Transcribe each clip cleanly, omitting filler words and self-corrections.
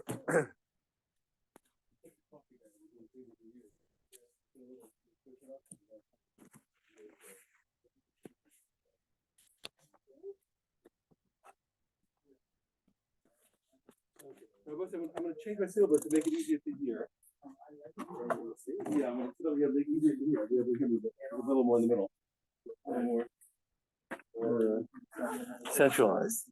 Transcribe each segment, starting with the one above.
I'm going to change my syllabus to make it easier to hear. Yeah, I'm going to make it easier to hear. A little more in the middle. A little more centralized.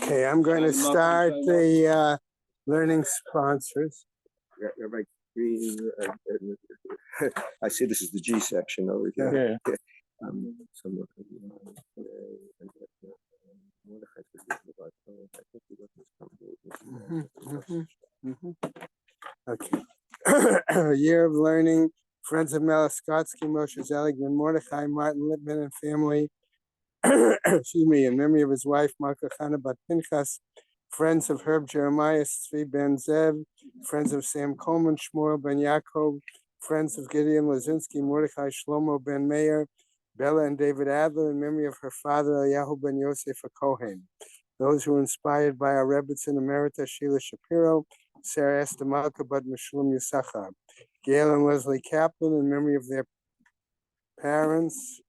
Okay, I'm going to start the learning sponsors. I see this is the G section over here. Yeah. Okay. Year of Learning, Friends of Melaskotsky, Moshe Zelig, Ben Mordechai, Martin Lippman, and family. Excuse me, in memory of his wife, Malka Chana Bat Pinchas, Friends of Herb Jeremiah, Tzvi Ben Zev, Friends of Sam Coleman, Shmuel Ben Yaakov, Friends of Gideon Lazinski, Mordechai Shlomo Ben Meir, Bella and David Adler, in memory of her father, Eliyahu Ben Yosef Kohen. Those who were inspired by our Rebbitzin Emerita, Sheila Shapiro, Sarah Esther Malka Bat Meshulam Yisachar, Gail and Leslie Kaplan, in memory of their parents,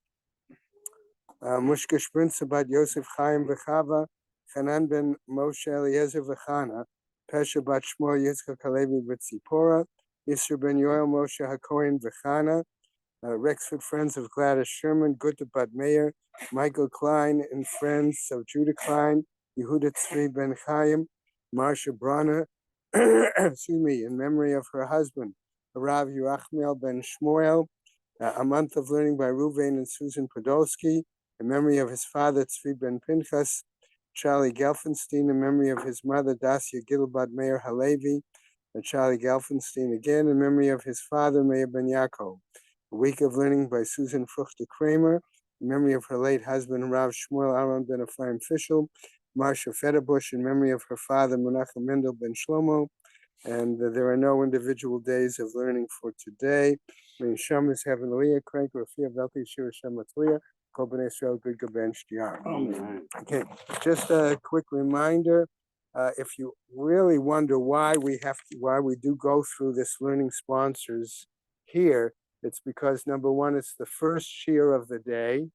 Mushka Sprinza Bat Yosef Chaim Vechava, Hanan Ben Moshe Eliezer Vechana, Pesha Bat Shmuel Yitzchak Halevi B'Tzipora, Yisra Ben Yoel Moshe HaKohen Vechana, Rexford Friends of Gladys Sherman, Gutta Bat Meir, Michael Klein and Friends of Judah Klein, Yehuda Tzvi Ben Chaim, Marsha Brana, excuse me, in memory of her husband, Rav Yerachmiel Ben Shmuel, A Month of Learning by Ruvain and Susan Podolsky, in memory of his father, Tzvi Ben Pinchas, Charlie Gelfenstein, in memory of his mother, Dacia Gilbad Meir Halevi, and Charlie Gelfenstein again, in memory of his father, Meir Ben Yaakov. A Week of Learning by Susan Fruchter Kramer, in memory of her late husband, Rav Shmuel Aaron Ben Ephraim Fischel, Marsha Federbush, in memory of her father, Menachem Mendel Ben Shlomo. And there are no individual days of learning for today. May Shem is Heaven Aliyah, Crank, Rafia, Velti, Shira Shem Atliya, Kol B'nai Israel, Good Gaben Shtiar. Okay, just a quick reminder. If you really wonder why we do go through this learning sponsors here, it's because number one, it's the first shiur of the day.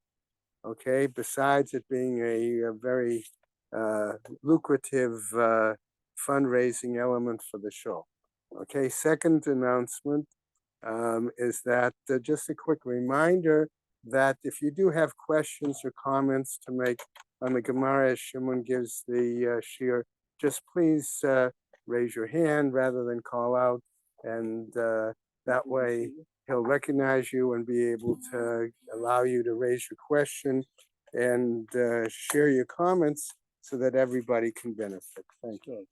Okay, besides it being a very lucrative fundraising element for the show. Okay, second announcement is that just a quick reminder that if you do have questions or comments to make on the Gemara as Shimon gives the shiur, just please raise your hand rather than call out, and that way he'll recognize you and be able to allow you to raise your question and share your comments so that everybody can benefit. Thank you.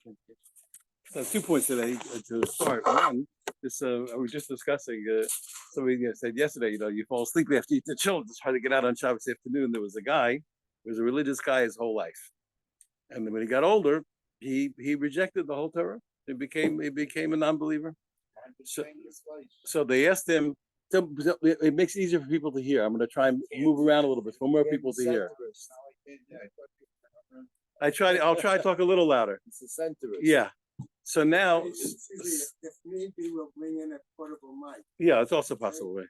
So 2 points today to start. One, this we were just discussing. Somebody said yesterday, you fall asleep after you eat the children to try to get out on Shabbos afternoon. There was a guy, he was a religious guy his whole life, and then when he got older, he rejected the whole Torah. He became a non-believer. So they asked him. It makes it easier for people to hear. I'm going to try and move around a little bit for more people to hear. I'll try to talk a little louder. It's a centerist. Yeah. So now, If need be, we'll bring in a portable mic. Yeah, it's also possible, right?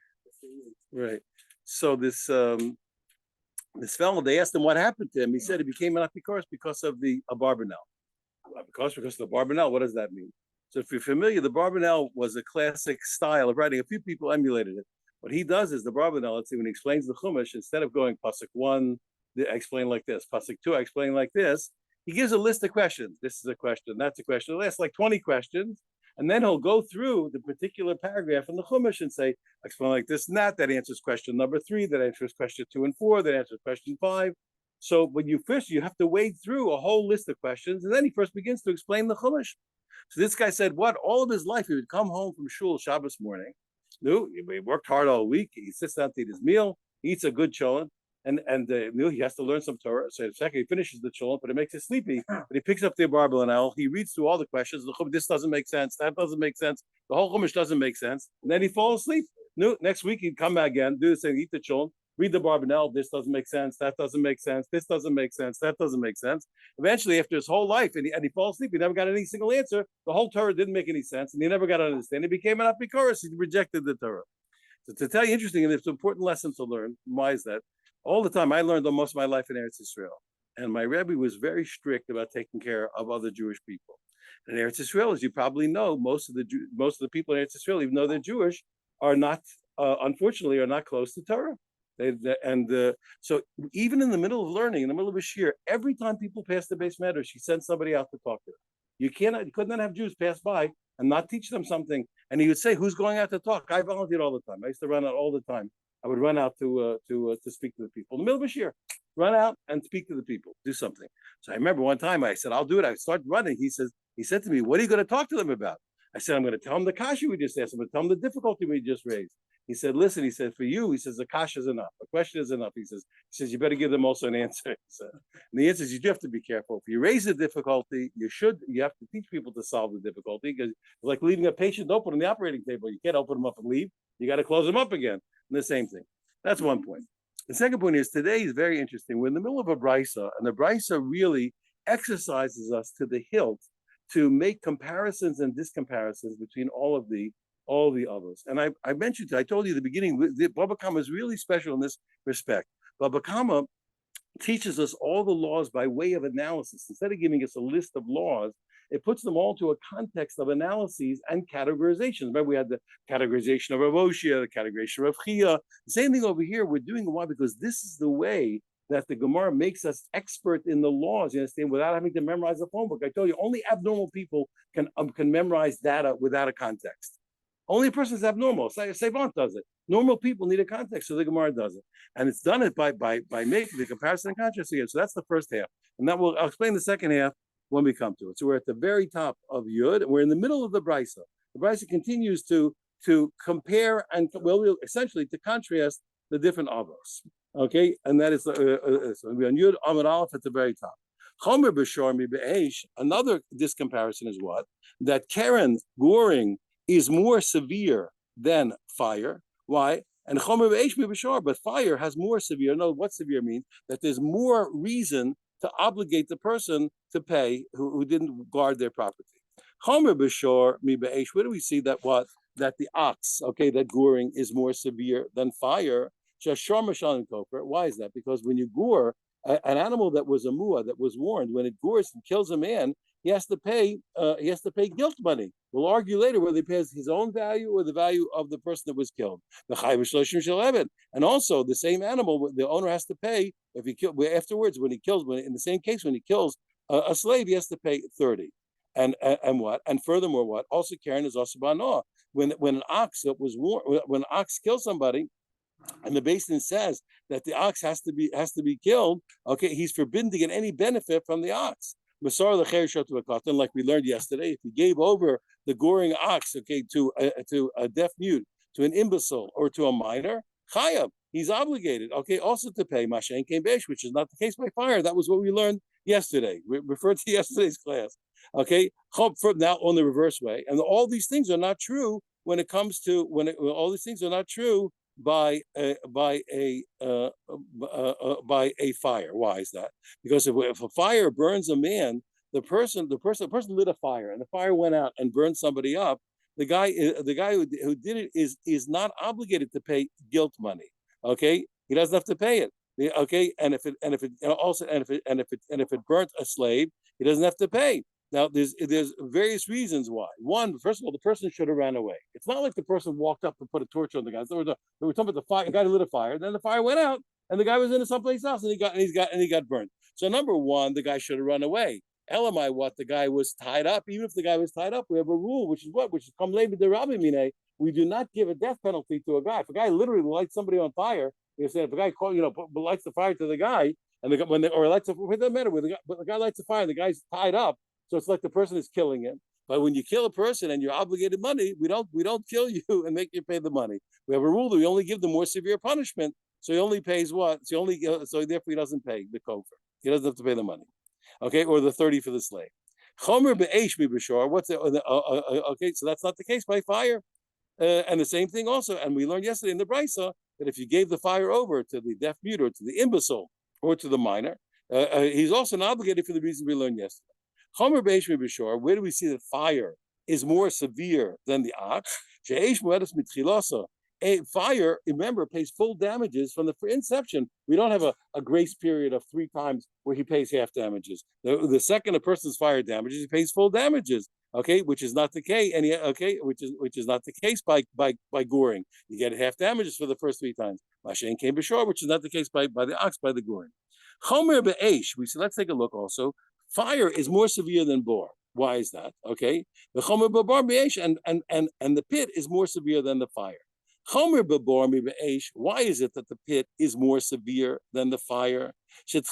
Right. So this fellow, they asked him what happened to him. He said he became an apikoros because of the Abarbanel. Because of the Abarbanel, what does that mean? So if you're familiar, the Abarbanel was a classic style of writing. A few people emulated it. What he does is the Abarbanel, let's see, when he explains the Chumash, instead of going pasuk 1, I explain like this, pasuk 2, I explain like this, he gives a list of questions. This is a question, that's a question. He'll ask like 20 questions, and then he'll go through the particular paragraph in the Chumash and say, I explain like this and that answers question number 3, that answers question 2 and 4, that answers question 5. So when you have to wade through a whole list of questions, and then he first begins to explain the Chumash. So this guy said, all of his life, he would come home from shul Shabbos morning. He worked hard all week. He sits down to eat his meal. He eats a good cholent. And he has to learn some Torah. So the second he finishes the cholent, but it makes him sleepy. But he picks up the Abarbanel. He reads through all the questions. This doesn't make sense. That doesn't make sense. The whole Chumash doesn't make sense. And then he falls asleep. No, next week he'd come back again, do the same, eat the chulun, read the Barbanel. This doesn't make sense. That doesn't make sense. This doesn't make sense. That doesn't make sense. Eventually, after his whole life, and he falls asleep, he never got any single answer. The whole Torah didn't make any sense, and he never got to understand. He became an apikoros. He rejected the Torah. So to tell you, interesting, and it's an important lesson to learn. Why is that? All the time, I learned most of my life in Eretz Israel, and my Rebbe was very strict about taking care of other Jewish people. And in Eretz Israel, as you probably know, most of the people in Eretz Israel, even though they're Jewish, are not, unfortunately, are not close to Torah. So even in the middle of learning, in the middle of a shir, every time people pass the base matter, she sends somebody out to talk to them. You could not have Jews pass by and not teach them something. And he would say, "Who's going out to talk?" I volunteered all the time. I used to run out all the time. I would run out to speak to the people in the middle of a shir. Run out and speak to the people. Do something. So I remember one time I said, "I'll do it." I started running. He said to me, "What are you going to talk to them about?" I said, "I'm going to tell them the kasha we just asked. I'm going to tell them the difficulty we just raised." He said, "Listen," he said, "for you," he says, "the kasha is enough. The question is enough." He says, "You better give them also an answer." And the answer is, you do have to be careful. If you raise the difficulty, you have to teach people to solve the difficulty, because it's like leaving a patient open on the operating table. You can't open them up and leave. You got to close them up again. And the same thing. That's one point. The second point is, today is very interesting. We're in the middle of a brisa, and the brisa really exercises us to the hilt to make comparisons and discomparisons between all the others. And I mentioned, I told you at the beginning, Baba Kama is really special in this respect. Baba Kama teaches us all the laws by way of analysis. Instead of giving us a list of laws, it puts them all to a context of analyses and categorizations. Remember, we had the categorization of Rav Oshia, the categorization of Chia. The same thing over here. We're doing it. Why? Because this is the way that the Gemara makes us expert in the laws, you understand, without having to memorize a phone book. I told you, only abnormal people can memorize data without a context. Only a person is abnormal. Savant does it. Normal people need a context, so the Gemara does it. And it's done it by making the comparison and contrast again. So that's the first half. And I'll explain the second half when we come to it. So we're at the very top of Yud, and we're in the middle of the Brisa. The Brisa continues to compare and, essentially to contrast the different avos. Okay, and that is so we're on Yud Amud Aleph at the very top. Chomer b'shor mi be'esh. Another discomparison is what? That Karen goring is more severe than fire. Why? And chomer be'esh mi b'shor, but fire has more severe. No, what severe means? That there's more reason to obligate the person to pay who didn't guard their property. Chomer b'shor mi be'esh. Where do we see that the ox, okay, that goring is more severe than fire? Why is that? Because when you gore an animal that was a muah, that was warned, when it gores and kills a man, he has to pay guilt money. We'll argue later whether he pays his own value or the value of the person that was killed. And also the same animal, the owner has to pay if he afterwards when he kills. In the same case, when he kills a slave, he has to pay 30. And what? And furthermore, what? Also, Karen is also banoah. When an ox when an ox kills somebody, and the basin says that the ox has to be killed, okay, he's forbidden to get any benefit from the ox. Like we learned yesterday, if he gave over the goring ox, okay, to a deaf mute, to an imbecile, or to a minor, chayab, he's obligated, okay, also to pay mashen kebesh, which is not the case by fire. That was what we learned yesterday. We referred to yesterday's class. Okay, now on the reverse way, and all these things are not true when it comes to all these things are not true by a fire. Why is that? Because if a fire burns a man, the person lit a fire, and the fire went out and burned somebody up. The guy who did it is not obligated to pay guilt money. Okay, he doesn't have to pay it. Okay, and if it burnt a slave, he doesn't have to pay. Now, there's various reasons why. One, first of all, the person should have ran away. It's not like the person walked up and put a torch on the guy. They were talking about the fire. The guy lit a fire. Then the fire went out, and the guy was in someplace else, and he got burned. So number one, the guy should have run away. Elamai, what? The guy was tied up. Even if the guy was tied up, we have a rule, which is come labor de Rabbi Mine. We do not give a death penalty to a guy. If a guy literally lights somebody on fire, they said if a guy lights the fire to the guy, and it doesn't matter. But the guy lights the fire, and the guy's tied up. So it's like the person is killing him. But when you kill a person and you're obligated money, we don't kill you and make you pay the money. We have a rule that we only give the more severe punishment. So he only pays what? So therefore he doesn't pay the kofar. He doesn't have to pay the money, okay, or the 30 for the slave. Chomer be'esh mi b'shor. What's it? Okay, so that's not the case by fire. And the same thing also, and we learned yesterday in the Brisa that if you gave the fire over to the deaf mute or to the imbecile or to the minor, he's also not obligated for the reason we learned yesterday. Chomer Beishmi B'Shor, where do we see that fire is more severe than the ox? She'esh Mu'edas Mitchilasa. A fire, remember, pays full damages from the inception. We don't have a grace period of 3 times where he pays half damages. The second a person's fire damages, he pays full damages. Okay, which is not the case, and which is not the case by goring. You get half damages for the first 3 times. Mashen came b'shor, which is not the case by the ox by the goring. Chomer be'esh. We said, let's take a look also. Fire is more severe than bor. Why is that? Okay, the chomer be'bor be'esh, and the pit is more severe than the fire. Chomer be'bor be'esh. Why is it that the pit is more severe than the fire? We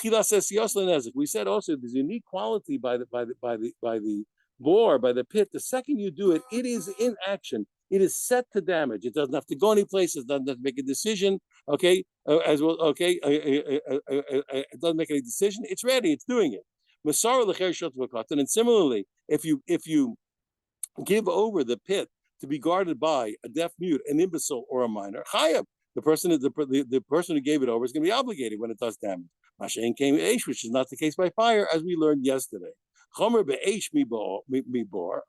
said also there's a unique quality by the bore, by the pit. The second you do it, it is in action. It is set to damage. It doesn't have to go any place. It doesn't have to make a decision. Okay, as well. Okay, it doesn't make any decision. It's ready. It's doing it. And similarly, if you give over the pit to be guarded by a deaf mute, an imbecile, or a minor, chayav. The person who gave it over is going to be obligated when it does damage. Mashen came eish, which is not the case by fire, as we learned yesterday. Chomer be'eish mi bor.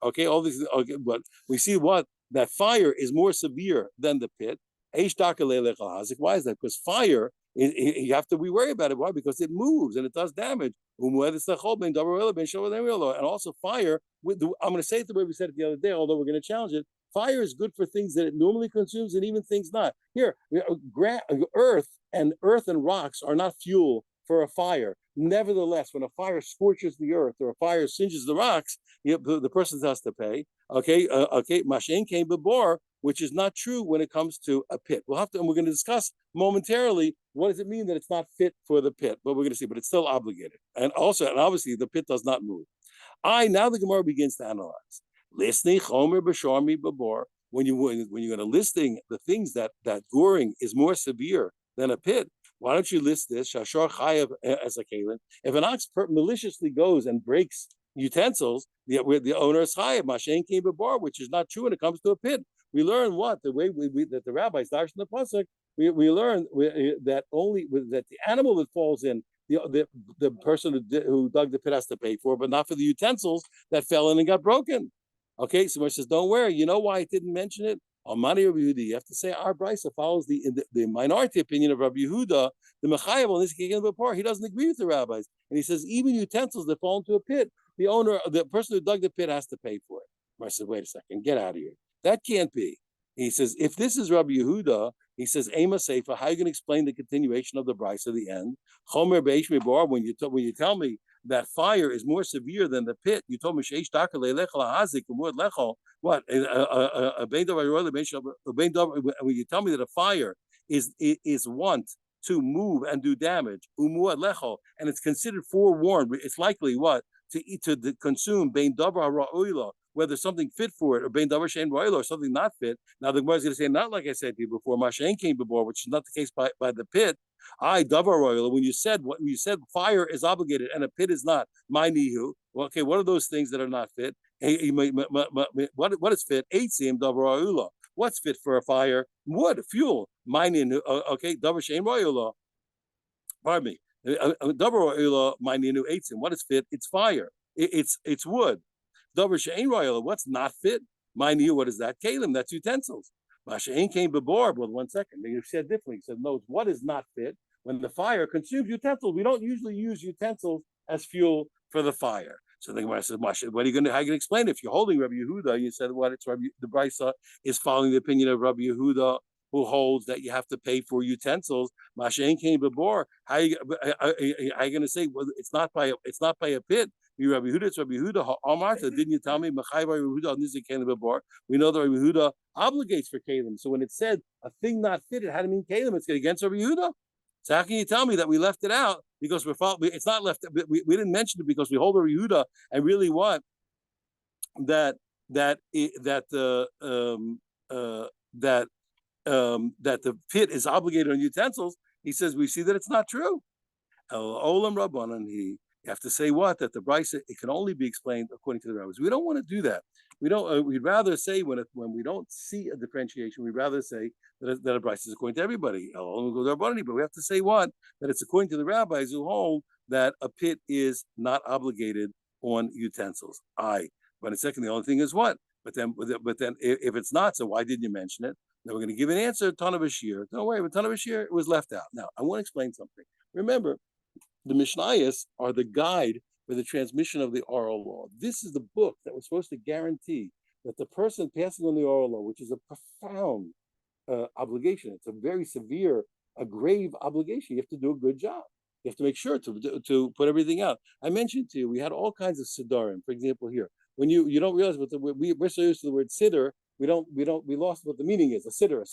Okay, all these. Okay, but we see what that fire is more severe than the pit. Eish hazik. Why is that? Because fire, you have to be worried about it. Why? Because it moves and it does damage. And also fire. I'm going to say it the way we said it the other day, although we're going to challenge it. Fire is good for things that it normally consumes and even things not. Here, earth and rocks are not fuel for a fire. Nevertheless, when a fire scorches the earth or a fire singes the rocks, the person has to pay. Okay, Mashen came bebor, which is not true when it comes to a pit. We're going to discuss momentarily what does it mean that it's not fit for the pit, but we're going to see, but it's still obligated. And obviously the pit does not move. Now the Gemara begins to analyze. Listening chomer b'shormi b'bor. When you're going to listing the things that goring is more severe than a pit, why don't you list this? Shashor chayav as a kalim. If an ox maliciously goes and breaks utensils, the owner is chayav. Mashen came b'bor, which is not true when it comes to a pit. We learn what the way that the rabbis darshan the pasuk. We learn that only that the animal that falls in. The person who dug the pit has to pay for, but not for the utensils that fell in and got broken. Okay, so it says, don't worry. You know why it didn't mention it? On Mani Rabbi Yehuda, you have to say our brisa follows the minority opinion of Rabbi Yehuda. The Mechayev on this before he doesn't agree with the rabbis, and he says even utensils that fall into a pit, the person who dug the pit has to pay for it. I said, wait a second, get out of here. That can't be. He says, if this is Rabbi Yehuda, he says, Ema Seifa, how are you going to explain the continuation of the brisa at the end? Chomer Beish Mebar, when you tell me that fire is more severe than the pit, you told me Sheish Taka Leilech Lahazik Umud Lechol. What? When you tell me that a fire is want to move and do damage, Umud Lechol, and it's considered forewarned, it's likely what? To consume Bein Davar Ra'oila, whether something fit for it, or Bein Davar Shein Ra'oila, or something not fit. Now the Gemara is going to say, not like I said to you before, Mashen came before, which is not the case by the pit. Davar Ra'oila, when you said fire is obligated and a pit is not, my nihu. Well, okay, what are those things that are not fit? What is fit? Eitzim Davar Ra'oila. What's fit for a fire? Wood, fuel. My nihu. Okay, Davar Shein Ra'oila. Pardon me. What is fit? It's fire. It's wood. What's not fit? What is that? Kalim, that's utensils. Masha'ain came bebor. Well, 1 second. They said differently. He said, no, what is not fit? When the fire consumes utensils, we don't usually use utensils as fuel for the fire. So the Gemara says, how are you going to explain it? If you're holding Rabbi Yehuda, you said what? It's the Brisa is following the opinion of Rabbi Yehuda, who holds that you have to pay for utensils. Mashen came before. How are you going to say? Well, it's not by a pit. Rabbi Yehuda, it's Rabbi Yehuda. Martha, didn't you tell me? We know that Rabbi Yehuda obligates for kalim. So when it said a thing not fitted, how to mean kalim? It's against Rabbi Yehuda. So how can you tell me that we left it out because it's not left? We didn't mention it because we hold Rabbi Yehuda and really what that the pit is obligated on utensils. He says we see that it's not true. Olam Rabbanan, you have to say what? That the brisa, it can only be explained according to the rabbis. We don't want to do that. We don't. We'd rather say when we don't see a differentiation, we'd rather say that a brisa is according to everybody. But we have to say what? That it's according to the rabbis who hold that a pit is not obligated on utensils. But second, the only thing is what? But then if it's not, so why didn't you mention it? Now we're going to give an answer, ton of Bashir. Don't worry, but ton of Bashir, it was left out. Now I want to explain something. Remember, the Mishnayos are the guide for the transmission of the oral law. This is the book that was supposed to guarantee that the person passing on the oral law, which is a profound obligation, it's a very severe, a grave obligation. You have to do a good job. You have to make sure to put everything out. I mentioned to you, we had all kinds of siddharim. For example, here, when you don't realize what we're so used to the word siddur, we lost what the meaning is. A siddur.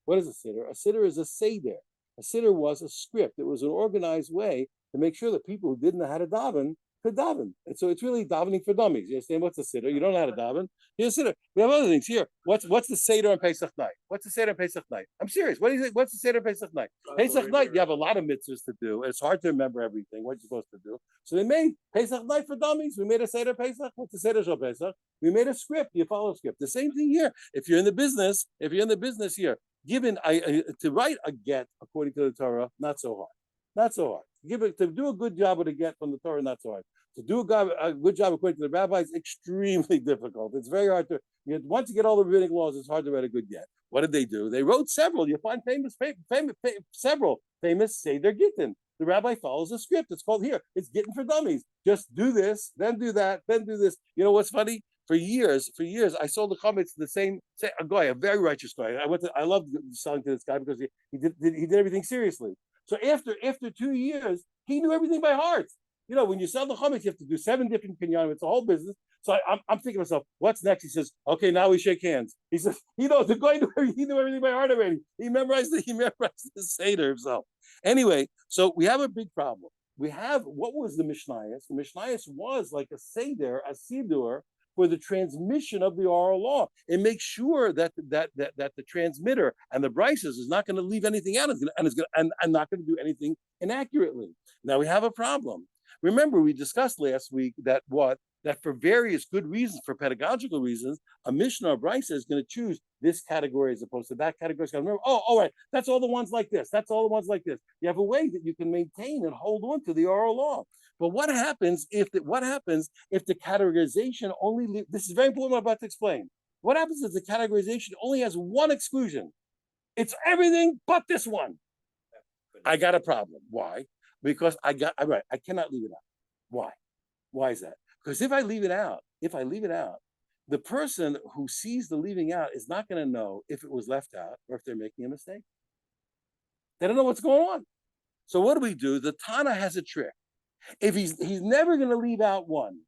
What is a siddur? A siddur is a seder. A siddur was a script. It was an organized way to make sure that people who didn't know how to daven could daven. And so it's really davening for dummies. You understand what's a siddur? You don't know how to daven. Here's a siddur. We have other things here. What's the seder on Pesach night? What's the seder on Pesach night? I'm serious. What do you think? What's the seder on Pesach night? Pesach night, you have a lot of mitzvahs to do. It's hard to remember everything, what you're supposed to do. So they made Pesach night for dummies. We made a seder Pesach. What's the seder shel Pesach? We made a script. You follow a script. The same thing here. If you're in the business here, to write a get according to the Torah, not so hard. Not so hard. To do a good job with a get from the Torah, not so hard. To do a good job according to the rabbis, extremely difficult. It's very hard once you get all the rabbinic laws, it's hard to write a good get. What did they do? They wrote several. You find several famous Seder Gittin. The rabbi follows a script. It's called here. It's Gittin for dummies. Just do this, then do that, then do this. You know what's funny? For years, I sold the comments to the same a guy, a very righteous guy. I loved selling to this guy because he did everything seriously. So after 2 years, he knew everything by heart. You know, when you sell the chametz, you have to do 7 different kinyanim. It's a whole business. So I'm thinking to myself, what's next? He says, okay, now we shake hands. He says, the guy he knew everything by heart already. He memorized the Seder himself. Anyway, so we have a big problem. We have, what was the Mishnayos? The Mishnayos was like a Seder, a Sidur, for the transmission of the oral law. It makes sure that the transmitter and the brises is not going to leave anything out and not going to do anything inaccurately. Now we have a problem. Remember, we discussed last week that for various good reasons, for pedagogical reasons, a Mishnah or Brisa is going to choose this category as opposed to that category. So remember, all right, that's all the ones like this. That's all the ones like this. You have a way that you can maintain and hold on to the oral law. But what happens if the categorization only? This is very important. What I'm about to explain. What happens if the categorization only has one exclusion? It's everything but this one. I got a problem. Why? Because I cannot leave it out. Why? Why is that? Because if I leave it out, the person who sees the leaving out is not going to know if it was left out or if they're making a mistake. They don't know what's going on. So what do? The Tana has a trick. If he's never going to leave out one.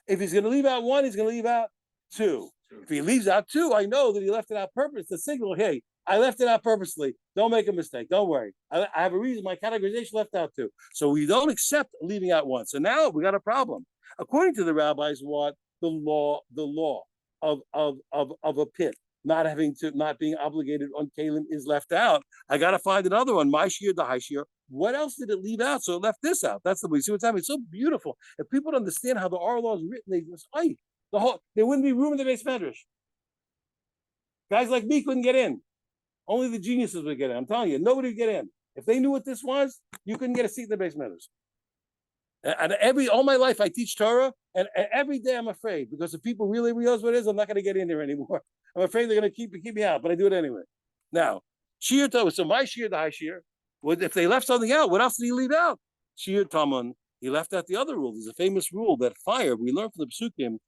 If he's going to leave out one, he's going to leave out two. If he leaves out two, I know that he left it out purpose. The signal, hey, I left it out purposely. Don't make a mistake. Don't worry. I have a reason. My categorization left out two. So we don't accept leaving out one. So now we got a problem. According to the rabbis, what the law of a pit not being obligated on kalim is left out. I got to find another one. My shear, the high shear. What else did it leave out? So it left this out. That's the way. See what's happening? It's so beautiful. If people don't understand how the oral law is written, they just there wouldn't be room in the base medrash. Guys like me couldn't get in. Only the geniuses would get in. I'm telling you, nobody would get in. If they knew what this was, you couldn't get a seat in the base medrash. And all my life I teach Torah, and every day I'm afraid because if people really realize what it is, I'm not going to get in there anymore. I'm afraid they're going to keep me out, but I do it anyway. Now, shear Torah. So my shear, the high shear. If they left something out, what else did he leave out? Shear Taman. He left out the other rule. There's a famous rule that fire. We learned from the Psukim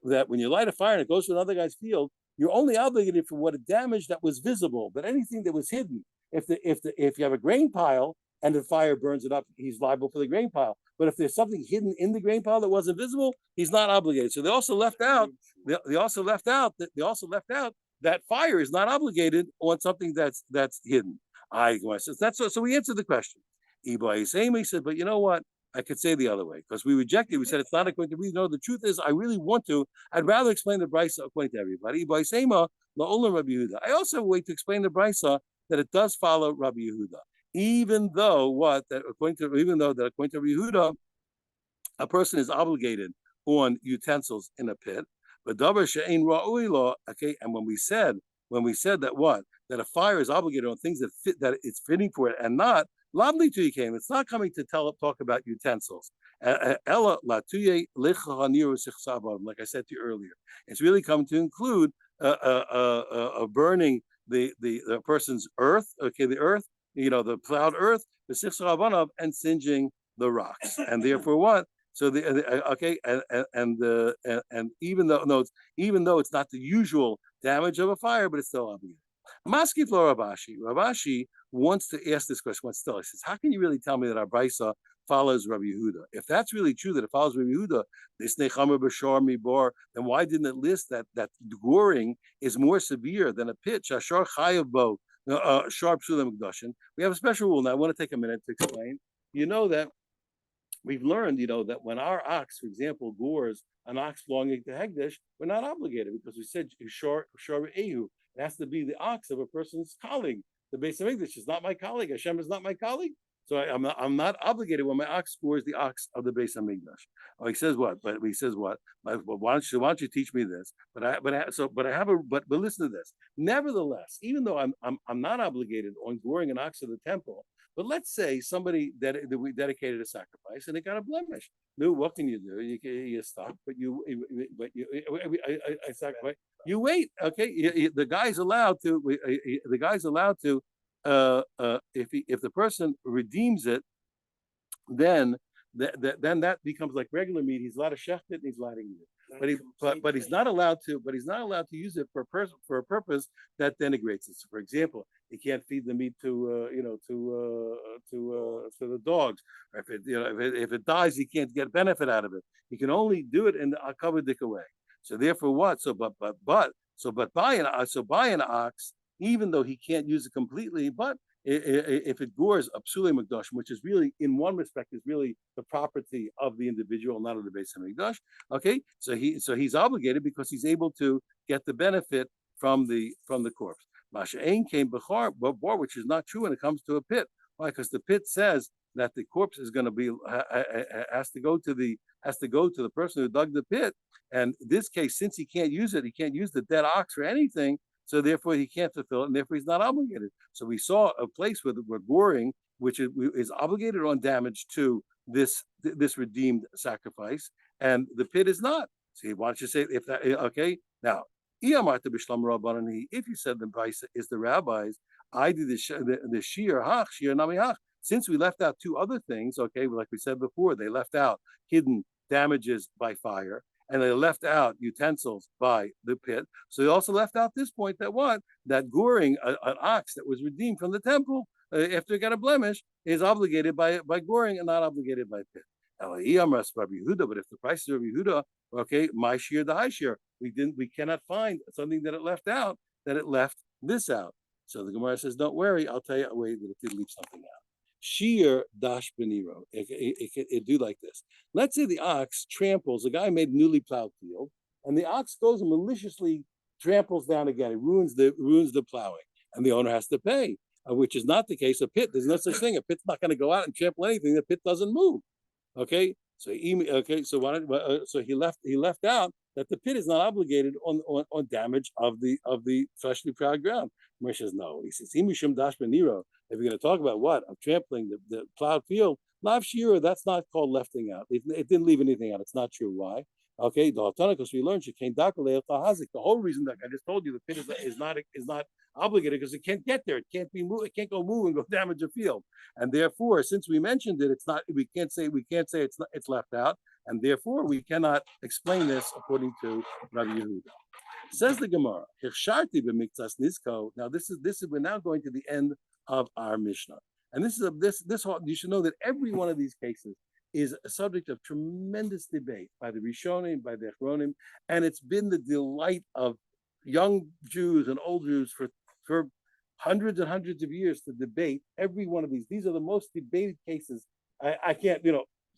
that when you light a fire and it goes to another guy's field, you're only obligated for what damage that was visible, but anything that was hidden. If you have a grain pile and the fire burns it up, he's liable for the grain pile. But if there's something hidden in the grain pile that wasn't visible, he's not obligated. So they also left out that fire is not obligated on something that's hidden. So we answered the question. He said, but you know what? I could say the other way because we rejected. We said it's not according to me. No, the truth is, I really want to. I'd rather explain the brisa according to everybody. I also have a way to explain the brisa that it does follow Rabbi Yehuda, even though according to Rabbi Yehuda, a person is obligated on utensils in a pit. Okay, and when we said that what, that a fire is obligated on things that fit, that it's fitting for it and not lovely to came. It's not coming to talk about utensils. Like I said to you earlier, it's really come to include burning the person's earth, okay, the earth, the plowed earth, the sichsavanav, and singeing the rocks, and therefore what? So okay, and even though even though it's not the usual damage of a fire, but it's still obligated. Maski for Ravashi wants to ask this question. What's still? He says, how can you really tell me that our brisa follows Rabbi Yehuda? If that's really true that it follows Rabbi Yehuda, this nechamer b'shar mibar, then why didn't it list that goring is more severe than a pit? Shashar chayav bo sharp sulam gdushin. We have a special rule now. I want to take a minute to explain. You know that we've learned, that when our ox, for example, gores an ox belonging to Hegdish, we're not obligated because we said shor ehu. It has to be the ox of a person's colleague. The base of English is not my colleague. Hashem is not my colleague. So I'm not obligated when my ox scores the ox of the base of Migdash. Oh, he says what? But he says what? Why don't you teach me this? But listen to this. Nevertheless, even though I'm not obligated on goring an ox of the temple, but let's say somebody that we dedicated a sacrifice and it got a blemish. No, what can you do? You stop, but I sacrifice. You wait, okay? The guy's allowed to. The guy's allowed to. If the person redeems it, then that becomes like regular meat. He's allowed to shecht it, and he's allowed to eat it. But he's not allowed to. But he's not allowed to use it for a purpose that denigrates it. So, for example, he can't feed the meat to the dogs. Or if it dies, he can't get benefit out of it. He can only do it in the akavadik way. So therefore, what? So buy an ox, even though he can't use it completely, but if it gores a psuli mikdash, which is really, in one respect, is really the property of the individual, not of the base of mikdash. Okay, so he's obligated because he's able to get the benefit from the corpse. Masha'ain came bechar, which is not true when it comes to a pit. Why? Because the pit says that the corpse is going to be has to go to the person who dug the pit. And in this case, since he can't use it, he can't use the dead ox or anything. So therefore, he can't fulfill it, and therefore he's not obligated. So we saw a place where goring, which is obligated on damage to this redeemed sacrifice, and the pit is not. So why don't you say if that? Okay, now if you said the brisa is the rabbis, I did the shir nami hach. Since we left out two other things, okay, like we said before, they left out hidden damages by fire, and they left out utensils by the pit. So they also left out this point that goring an ox that was redeemed from the temple after it got a blemish is obligated by goring and not obligated by pit. But if the price is Rabbi Yehuda, okay, my shear, the high shear, we cannot find something that it left out, that it left this out. So the Gemara says, don't worry, I'll tell you a way that it did leave something out. Shear dash beniro. It do like this. Let's say the ox tramples. A guy made a newly plowed field, and the ox goes and maliciously tramples down again. It ruins the plowing, and the owner has to pay, which is not the case. A pit, there's no such thing. A pit's not going to go out and trample anything. The pit doesn't move. Okay, so so he left out that the pit is not obligated on damage of the freshly plowed ground. Moshe says no. He says imishum dash beniro. If you're going to talk about what of trampling the plowed field, lav shira, that's not called lefting out. It didn't leave anything out. It's not true. Why? Okay, because we learned the whole reason that I just told you the pit is not obligated because it can't get there. It can't be moved. It can't go move and go damage a field. And therefore, since we mentioned it, it's not. We can't say it's left out. And therefore, we cannot explain this according to Rabbi Yehuda. Says the Gemara, now this is we're now going to the end of our Mishnah, and this you should know that every one of these cases is a subject of tremendous debate by the Rishonim, by the Achronim, and it's been the delight of young Jews and old Jews for hundreds and hundreds of years to debate every one of these. These are the most debated cases. I can't,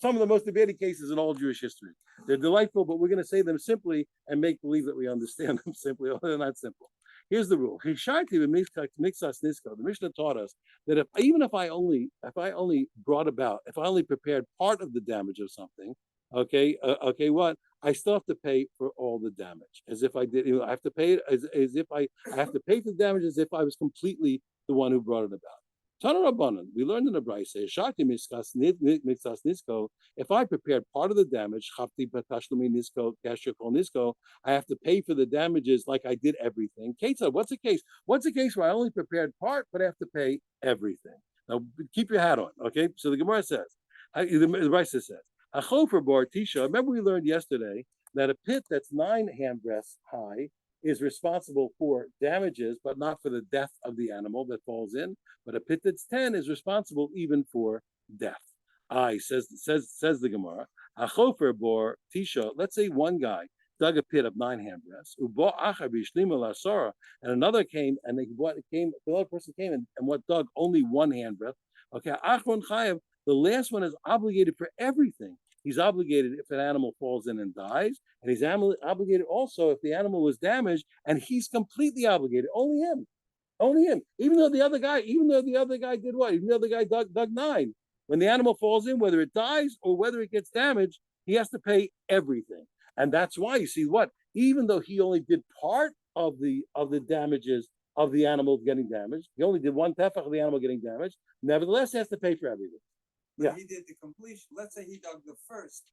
some of the most debated cases in all Jewish history. They're delightful, but we're going to say them simply and make believe that we understand them simply. They're not simple. Here's the rule. The Mishnah taught us that if I only prepared part of the damage of something, what I still have to pay for all the damage, as if I did. I have to pay it as if I have to pay for the damage as if I was completely the one who brought it about. Tana Rabbanan, we learned in the Brayse, Shakti Miskas Nisko, if I prepared part of the damage, Chafti Patashlumi Nisko, Kashikol Nisko, I have to pay for the damages like I did everything. Ketzah, what's the case? What's the case where I only prepared part, but I have to pay everything? Now keep your hat on, okay? So the Gemara says, the Brayse says, Achofer Bar Tisha, remember we learned yesterday that a pit that's 9 handbreadths high is responsible for damages, but not for the death of the animal that falls in. But a pit that's 10 is responsible even for death. Says the Gemara. Achofer bor tisha. Let's say one guy dug a pit of 9 handbreadths. And another came, and another person came and what dug only 1 handbreadth. Okay, achron chayev. The last one is obligated for everything. He's obligated if an animal falls in and dies, and he's obligated also if the animal was damaged, and he's completely obligated. Only him. Even though the other guy did what? Even though the guy dug 9. When the animal falls in, whether it dies or whether it gets damaged, he has to pay everything. And that's why you see what? Even though he only did part of the damages of the animal getting damaged, he only did 1 tefach of the animal getting damaged. Nevertheless, he has to pay for everything. Yeah. He did the completion. Let's say he dug the first.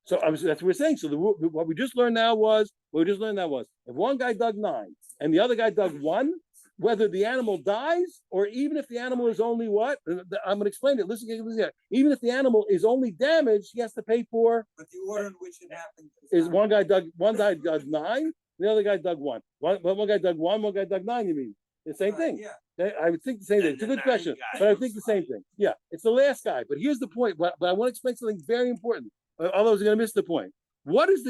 So that's what we're saying. So what we just learned now was if one guy dug 9 and the other guy dug 1, whether the animal dies or even if the animal is only what? I'm going to explain it. Listen here. Even if the animal is only damaged, he has to pay for. But the order in which it happened is one guy dug 9, the other guy dug 1. One guy dug 1, one guy dug 9. You mean the same thing? Yeah. I would think the same thing. It's a good question, but I think the same thing. Yeah, it's the last guy. But here's the point. But I want to explain something very important. Otherwise, we're going to miss the point. What is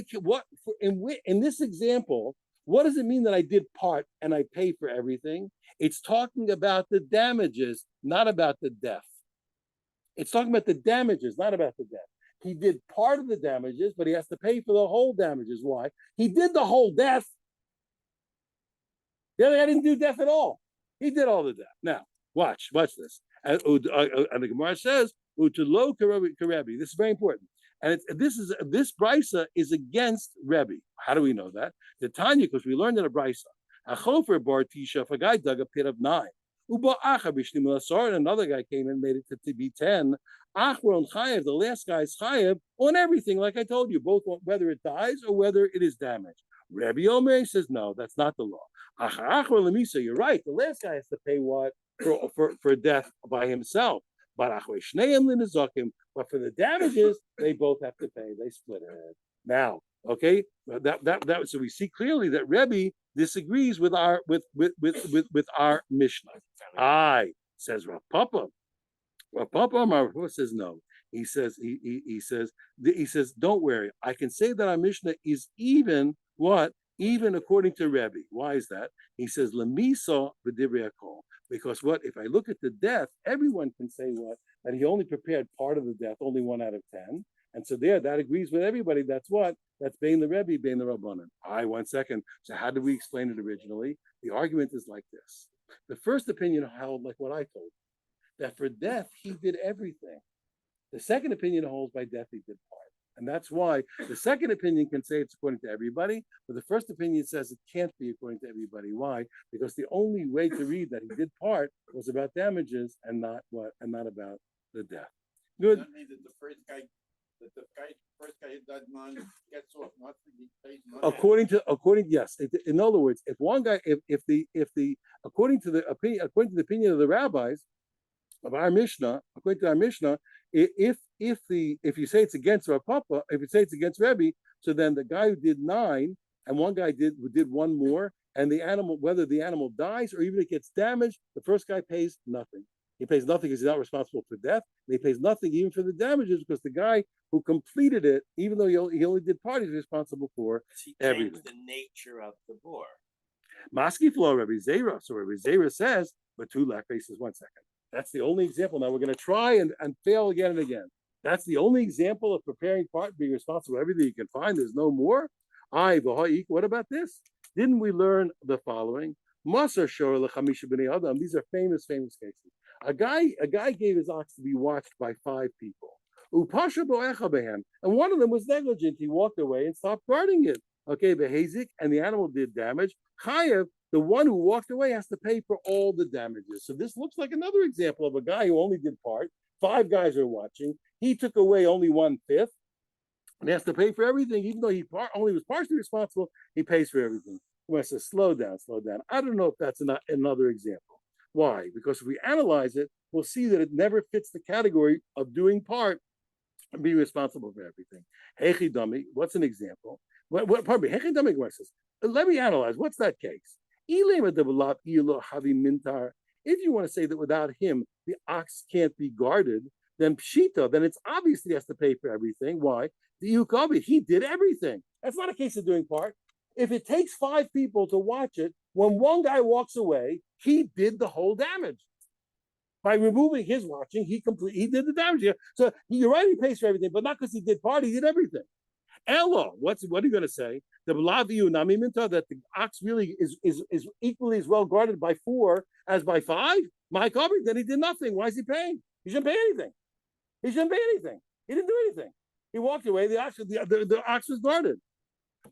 in this example? What does it mean that I did part and I pay for everything? It's talking about the damages, not about the death. It's talking about the damages, not about the death. He did part of the damages, but he has to pay for the whole damages. Why? He did the whole death. The other guy didn't do death at all. He did all the death. Now, watch this. And the Gemara says, "Utelo karebi." This is very important. And this brisa is against Rebbe. How do we know that? The Tanya, because we learned in a brisa. Achofer bar tisha. If a guy dug a pit of 9, and another guy came and made it to be 10. Achron chayev. The last guy's chayev on everything, like I told you, both whether it dies or whether it is damaged. Rabbi Omer says no, that's not the law. You're right. The last guy has to pay what for death by himself. But for the damages, they both have to pay. They split it. Now, okay, that so we see clearly that Rebbe disagrees with our Mishnah. Says Rav Papa. Rav Papa says no. He says don't worry. I can say that our Mishnah is even what? Even according to Rebbe. Why is that? He says Lemisa v'divrei hakol. Because what if I look at the death, everyone can say what? That he only prepared part of the death, only 1 out of 10. And so that agrees with everybody. That's what? That's Bein the Rebbe, Bein the Rabbanan. 1 second. So how did we explain it originally? The argument is like this. The first opinion held like what I told you, that for death, he did everything. The second opinion holds by death, he did part. And that's why the second opinion can say it's according to everybody, but the first opinion says it can't be according to everybody. Why? Because the only way to read that he did part was about damages and not about the death. Good. That means that the first guy that none gets off, not he pays nothing. Yes. In other words, if one guy, according to the opinion of the rabbis of our Mishnah, according to our Mishnah, if you say it's against Rav Papa, if you say it's against Rebbe, so then the guy who did 9 and one guy did 1 more, and the animal, whether the animal dies or even it gets damaged, the first guy pays nothing. He pays nothing because he's not responsible for death. And he pays nothing even for the damages because the guy who completed it, even though he only did part, he's responsible for everything. The nature of the bore. Maski flow Rebbe Zera. So Rebbe Zera says, but 2 left faces 1 second. That's the only example. Now we're going to try and fail again and again. That's the only example of preparing part, being responsible for everything you can find. There's no more. What about this? Didn't we learn the following? Masar shor lechamisha b'nei adam. These are famous cases. A guy gave his ox to be watched by 5 people. Upasha bo'echa behem. And one of them was negligent. He walked away and stopped guarding it. Okay, behazik, and the animal did damage. Chayev, the one who walked away, has to pay for all the damages. So this looks like another example of a guy who only did part. 5 guys are watching. He took away only 1/5. And he has to pay for everything, even though he only was partially responsible. He pays for everything. Well, I says, slow down, slow down. I don't know if that's another example. Why? Because if we analyze it, we'll see that it never fits the category of doing part and being responsible for everything. Hechi dummy, what's an example? Pardon me, Hechi dummy says, let me analyze. What's that case? If you want to say that without him, the ox can't be guarded, then pshita, then it's obvious he has to pay for everything. Why? The Yukabi, he did everything. That's not a case of doing part. If it takes 5 people to watch it, when one guy walks away, he did the whole damage. By removing his watching, he did the damage here. So you're right, he pays for everything, but not because he did part, he did everything. Ella, what are you going to say? The Blaviu Nami Minta, that the ox really is equally as well guarded by 4 as by 5. My copy, then he did nothing. Why is he paying? He shouldn't pay anything. He shouldn't pay anything. He didn't do anything. He walked away. The ox was guarded.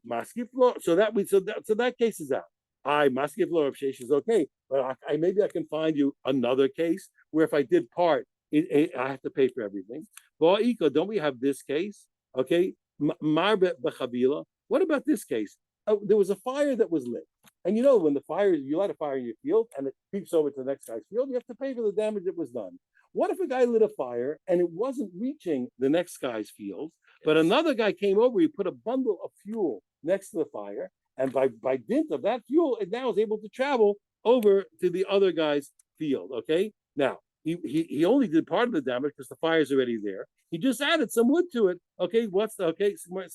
Maski floor. So that case is out. Maski floor of Shesh is okay, but maybe I can find you another case where if I did part, I have to pay for everything. Don't we have this case? Okay, Marbet b'chavila. What about this case? There was a fire that was lit, and you know when you light a fire in your field and it creeps over to the next guy's field, you have to pay for the damage that was done. What if a guy lit a fire and it wasn't reaching the next guy's field, but another guy came over, he put a bundle of fuel next to the fire, and by dint of that fuel, it now is able to travel over to the other guy's field. Okay, now he only did part of the damage because the fire is already there. He just added some wood to it. Okay, so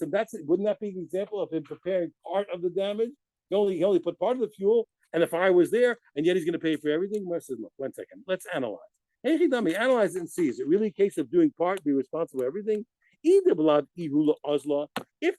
that's it. Wouldn't that be an example of him preparing part of the damage? He only put part of the fuel, and the fire was there, and yet he's going to pay for everything. Look, 1 second, let's analyze. Hey, analyze it and see. Is it really a case of doing part, be responsible for everything? If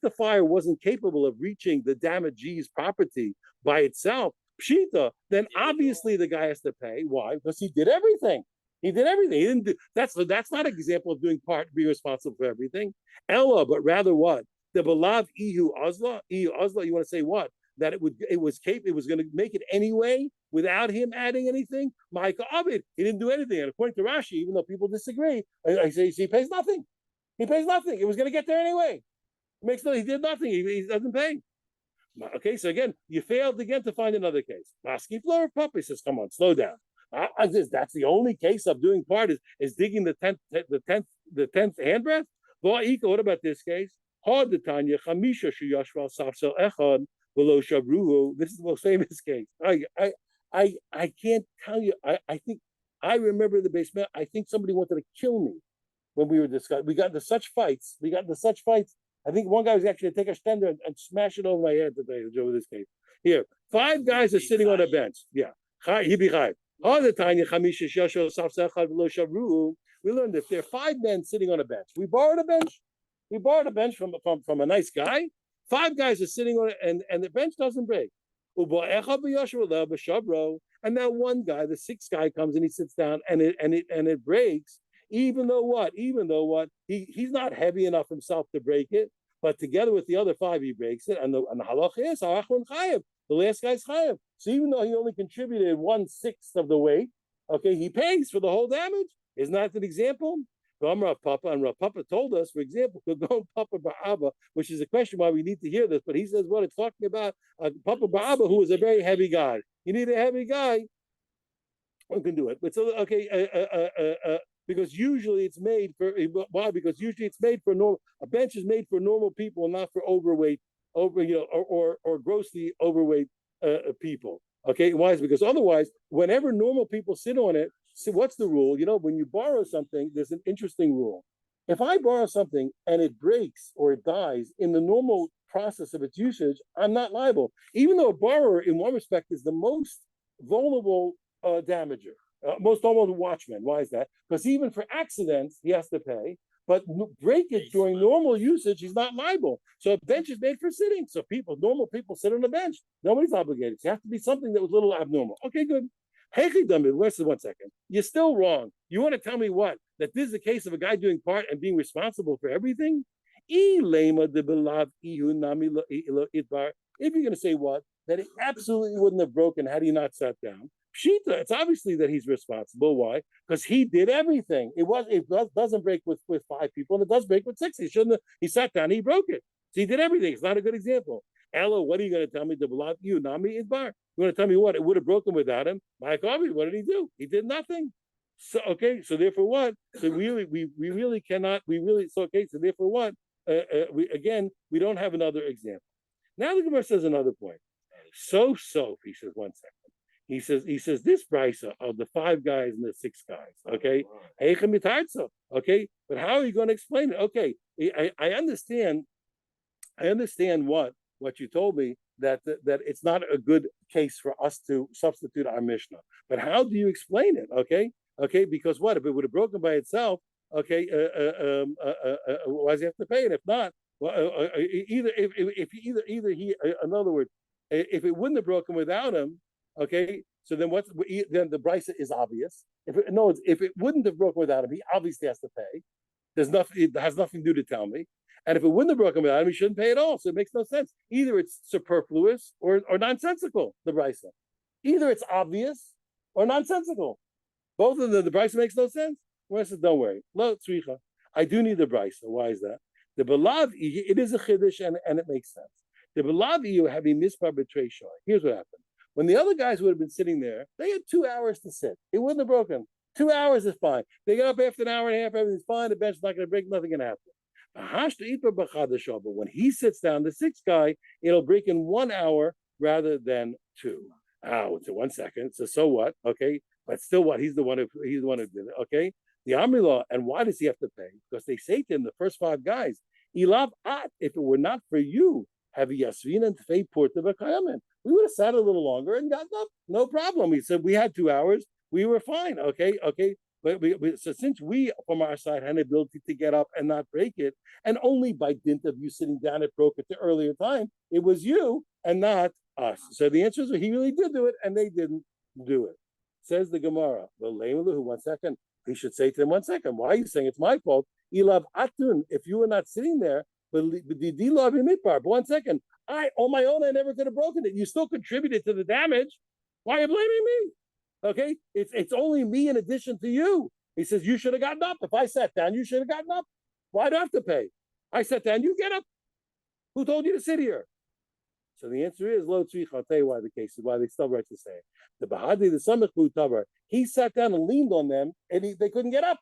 the fire wasn't capable of reaching the damagee's property by itself, pshita, then obviously the guy has to pay. Why? Because he did everything. He did everything. He didn't do that's not an example of doing part, be responsible for everything. Ella, but rather what? The belav ihu azla. You want to say what? That it was going to make it anyway without him adding anything. Micah Abid, he didn't do anything. And according to Rashi, even though people disagree, I say he pays nothing. He pays nothing. It was going to get there anyway. He did nothing. He doesn't pay. Okay, so again, you failed again to find another case. Maski floor of puppy says, come on, slow down. That's the only case of doing part is digging the 10th handbreadth. What about this case? This is the most famous case. I can't tell you. I think I remember the basement. I think somebody wanted to kill me when we were discussing. We got into such fights. I think one guy was actually to take a stender and smash it over my head today over this case. Here, 5 guys are sitting on a bench. Yeah. We learned if there are 5 men sitting on a bench. We borrowed a bench. We borrowed a bench from a nice guy. 5 guys are sitting on it, and the bench doesn't break. And now one guy, the 6th guy, comes and he sits down, and it breaks. Even though what? He's not heavy enough himself to break it, but together with the other 5, he breaks it. And the halacha is the last guy's chayav. So even though he only contributed 1/6 of the weight, okay, he pays for the whole damage. Isn't that an example? And Rav Papa told us, for example, Papa Ba'aba, which is a question why we need to hear this, but he says what it's talking about Papa Ba'aba, who is a very heavy guy. You need a heavy guy, one can do it. But so because usually it's made for why? Because usually it's made for normal. A bench is made for normal people, not for overweight, or grossly overweight people. Okay, why? Because otherwise, whenever normal people sit on it, see what's the rule? When you borrow something, there's an interesting rule. If I borrow something and it breaks or it dies in the normal process of its usage, I'm not liable, even though a borrower, in one respect, is the most vulnerable damager. Most almost watchman. Why is that? Because even for accidents, he has to pay. But breakage during normal usage, he's not liable. So a bench is made for sitting. So normal people sit on a bench. Nobody's obligated. So it has to be something that was a little abnormal. Okay, good. Listen, 1 second. You're still wrong. You want to tell me what? That this is a case of a guy doing part and being responsible for everything? If you're going to say what? That it absolutely wouldn't have broken had he not sat down. Pshita, it's obviously that he's responsible. Why? Because he did everything. Doesn't break with 5 people, and it does break with 6. He shouldn't have, he sat down, he broke it. So he did everything. It's not a good example. Ella, what are you going to tell me? The blood you, Nami is bar. You want to tell me what? It would have broken without him. My coffee, what did he do? He did nothing. So okay, so therefore what? So we really cannot, so okay, so therefore what? We don't have another example. Now the Gemara says another point. So he says 1 second. He says this brisa of the 5 guys and the 6 guys. Okay, okay, but how are you going to explain it? Okay, I understand what you told me that it's not a good case for us to substitute our Mishnah. But how do you explain it? Okay, because what if it would have broken by itself? Okay, why does he have to pay it? If not, well, either he, in other words, if it wouldn't have broken without him, okay, so then then the brisa is obvious. If it wouldn't have broken without him, he obviously has to pay. It has nothing to do to tell me. And if it wouldn't have broken without him, he shouldn't pay at all. So it makes no sense. Either it's superfluous or nonsensical, the brisa. Either it's obvious or nonsensical. Both of them, the brisa makes no sense. Well, I said, don't worry. Lo tzricha. I do need the brisa. Why is that? The belav, it is a chiddush and it makes sense. The belav you have a mispar betray shoy. Here's what happened. When the other guys would have been sitting there, they had 2 hours to sit. It wouldn't have broken. 2 hours is fine. They get up after an hour and a half, everything's fine. The bench is not going to break, nothing can happen. But when he sits down, the 6th guy, it'll break in 1 hour rather than 2. Oh, it's 1 second. So what? Okay, but still, what? He's the one who did it. Okay, the Amri law, and why does he have to pay? Because they say to him, the first 5 guys, Ilav at, if it were not for you, have Yasvin and Tfei Porta Bakayamin. We would have sat a little longer and got up, no problem. He said we had 2 hours, we were fine. Okay. But so since we, from our side, had an ability to get up and not break it, and only by dint of you sitting down, it broke at the earlier time, it was you and not us. So the answer is he really did do it, and they didn't do it. Says the Gemara, the Leimalu, 1 second, he should say to him, 1 second, why are you saying it's my fault? Ilav Atun, if you were not sitting there, but 1 second, on my own, I never could have broken it. You still contributed to the damage. Why are you blaming me? Okay, it's only me in addition to you. He says you should have gotten up. If I sat down, you should have gotten up. Why do I have to pay? I sat down, you get up. Who told you to sit here? So the answer is lo tzrich. I'll tell you why the case is why they still right to say it. The Bahadi, the Samech Tavar, he sat down and leaned on them, and they couldn't get up.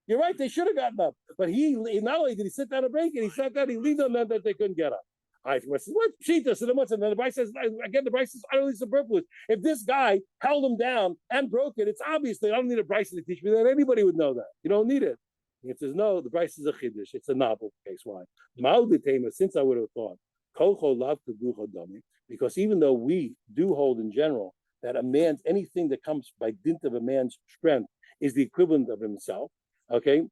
You're right, they should have gotten up, but he not only did he sit down and break it, he sat down, he leaned on them that they couldn't get up. I said, what Pshita? So then the Bryce says again, the Bryce is utterly superfluous. If this guy held him down and broke it, it's obviously I don't need a Bryce to teach me that. Anybody would know that. You don't need it. He says, no, the Bryce is a chiddush. It's a novel case. Why? Since I would have thought, because even though we do hold in general that anything that comes by dint of a man's strength is the equivalent of himself. Okay,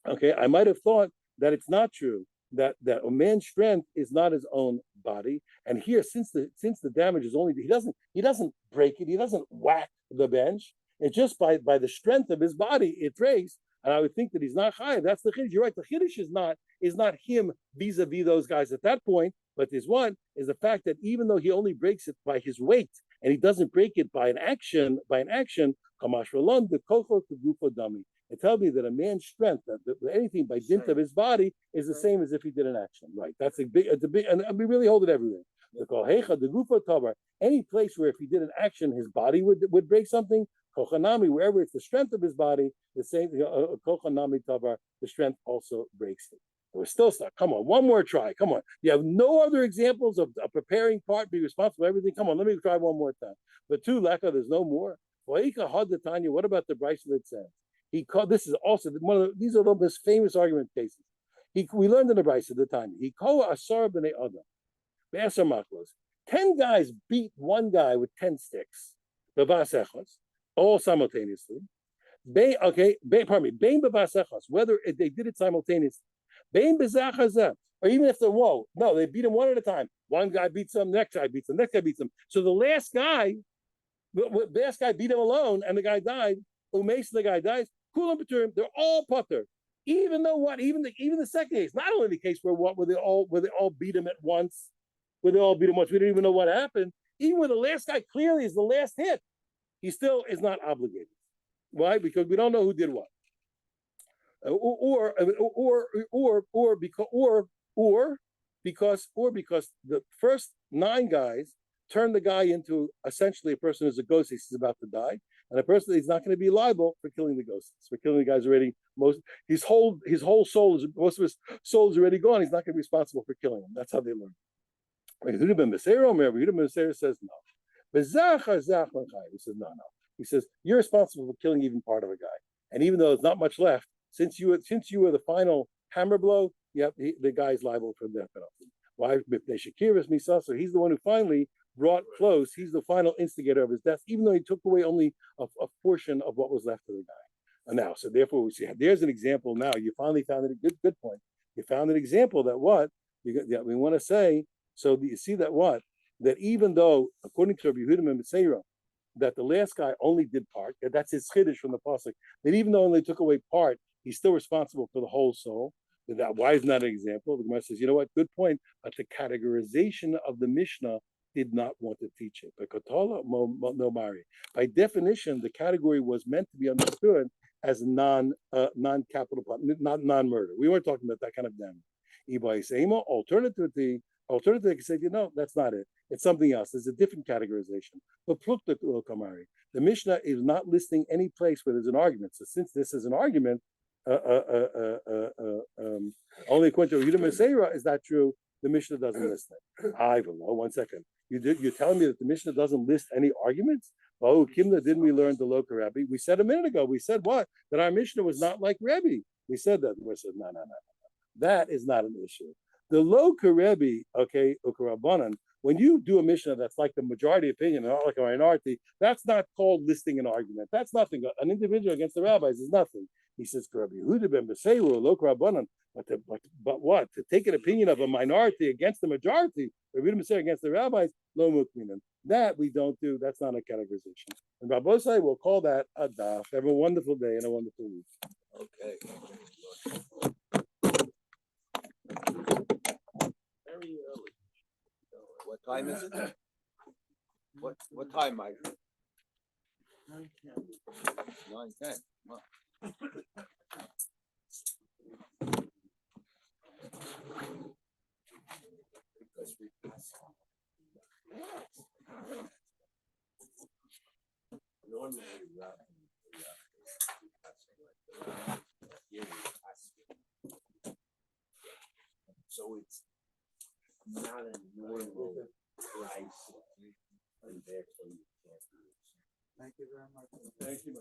I might have thought that it's not true. That a man's strength is not his own body, and here since the damage is only he doesn't break it, he doesn't whack the bench. It's just by the strength of his body it breaks, and I would think that he's not high. That's the chiddush. You're right. The chiddush is not him vis-a-vis those guys at that point, but there's one is the fact that even though he only breaks it by his weight and he doesn't break it by an action, kamash rolon the koko to gufo dummy. It tells me that a man's strength, that anything by dint of his body, is the same as if he did an action. Right? It's a big, and we really hold it everywhere. Any place where if he did an action, his body would break something. Kochanami, wherever it's the strength of his body, the same. Kochanami tavar, the strength also breaks it. We're still stuck. Come on, one more try. Come on. You have no other examples of a preparing part, be responsible for everything. Come on, let me try one more time. But Leka, there's no more. What about the Bryce that says? This is also these are the most famous argument cases. We learned in the Bryce at the time. He called Asar b'nei Adam. 10 guys beat one guy with 10 sticks. All simultaneously. Bein b'vasechos, whether they did it simultaneously. Bein b'zachazeh, or even if they beat him one at a time. One guy beats him, next guy beats him, next guy beats him. So the last guy, The last guy beat him alone, and the guy died. Umeis, the guy dies. Kulam B'Turim, they're all putter. Even though what? Even the second case, not only the case where they all beat him at once, where they all beat him once, we don't even know what happened. Even where the last guy clearly is the last hit, he still is not obligated. Why? Because we don't know who did what. Or because the first 9 guys turned the guy into essentially a person who's a ghost. He's about to die, and a person he's not going to be liable for killing the ghosts. For killing the guys already, his whole soul is, most of his soul is already gone. He's not going to be responsible for killing him. That's how they learn. Yehuda ben Beseir says no. He says no. He says you're responsible for killing even part of a guy, and even though there's not much left, since you were the final hammer blow, the guy's liable for death penalty. Why? So he's the one who finally brought close. He's the final instigator of his death, even though he took away only a portion of what was left of the guy. And now, so therefore, we see there's an example. Now you finally found it. Good point. You found an example that we want to say. So you see that even though, according to Rabbi Yehuda ben Beseira, that the last guy only did part, that's his chiddush from the pasuk, that even though they took away part, he's still responsible for the whole soul. Why isn't that an example? The Gemara says, you know what, good point, but the categorization of the Mishnah did not want to teach it. By definition, the category was meant to be understood as non-capital, not non-murder. We weren't talking about that kind of damage. Alternatively, they can say, that's not it. It's something else. There's a different categorization. But the Mishnah is not listing any place where there's an argument. So since this is an argument, only according to Yehuda ben Beseira is that true. The Mishnah doesn't list it. One second. You're telling me that the Mishnah doesn't list any arguments? Oh, Kimna, didn't we learn the Loka Rebbe? We said a minute ago. We said what? That our Mishnah was not like Rebbe. We said that. We said no. That is not an issue. The Loka Rebbe, okay, Ukarabanan, when you do a Mishnah that's like the majority opinion, not like a minority, that's not called listing an argument. That's nothing. An individual against the rabbis is nothing. He says, Rabbi Yehuda ben Beseira, Loka Rabbanan, but what? To take an opinion of a minority against the majority, Rabbi Yehuda ben Beseira against the rabbis, lo mukminan. That we don't do. That's not a categorization. And Rabbosai will call that a daf. Have a wonderful day and a wonderful week. Okay. Very early. What time is it? What time, Mike? 9:10. Wow. Because we normally so it's not a normal price, and therefore you can't use it. Thank you very much. Thank you.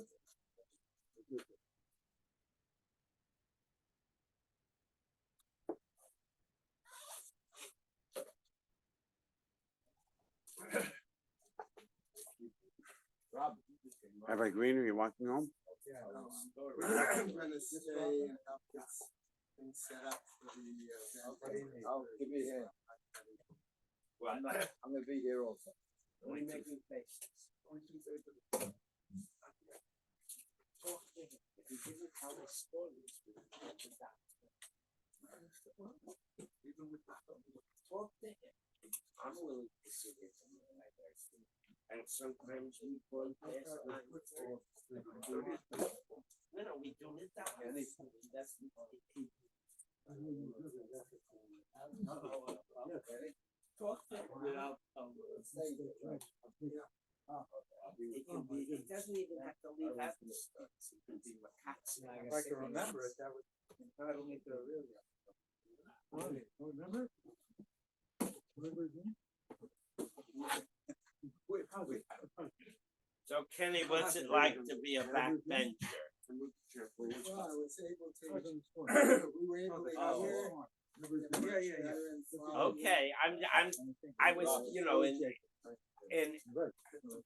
Rabbi Green, are you walking home? I'm gonna stay and help this thing set up for the. I'll give you a hand. Well, I'm gonna be here also. only making faces. If you give it how the stories, even with the talk to him, I'm willing to sit here something like that. And sometimes we go past 9 or no, we do it that way. That's talk to him without it doesn't even have to leave happenstance. It can be cats. If I can remember it, that would entitle me to a real. Remember? So Kenny, what's it like to be a backbencher? Well, I was able to. We were able to hear. Okay, I was, in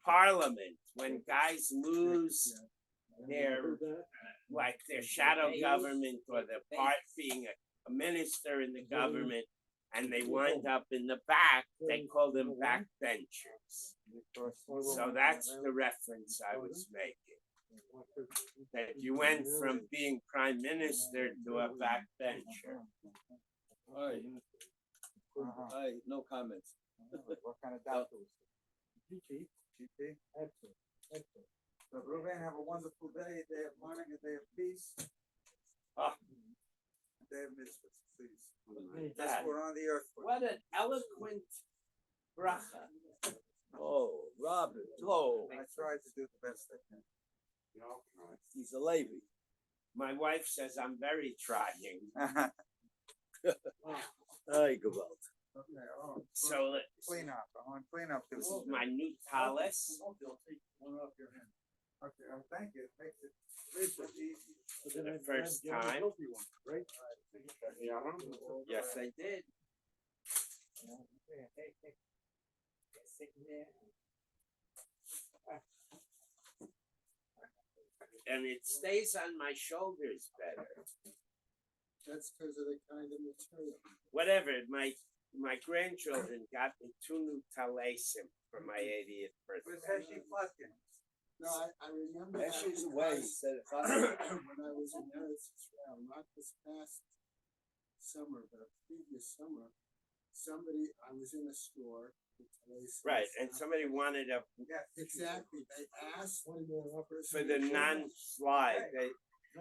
Parliament, when guys lose their shadow government or their part being a minister in the government, and they wind up in the back, they call them backbenchers. So that's the reference I was making. That you went from being prime minister to a backbencher. All right. All right, no comments. What kind of doctor was it? GP? Excellent, excellent. So Ruben, have a wonderful day, a day of learning, a day of peace. Ah. A day of mitzvahs, please. Dad, That's what we're on the earth for. what an eloquent bracha. Oh, Robert, oh, I tried to do the best I can. he's a Levi. My wife says I'm very trying. Ay, Gewalt. Okay, oh, So clean up, I want to clean up this this. is my new tallis. Okay, thank you, it makes it easy. For the first time. Yes, I did. And it stays on my shoulders better. That's because of the kind of material. Whatever, my grandchildren got me 2 new talisim for my 80th Where's birthday. Heshy Plotkin? No, I remember. That that she's away, he because said it. when I was in Eretz Israel, not this past summer, but a previous summer, I was in a store. Right, and somebody wanted a Exactly, they asked. for the non-slide.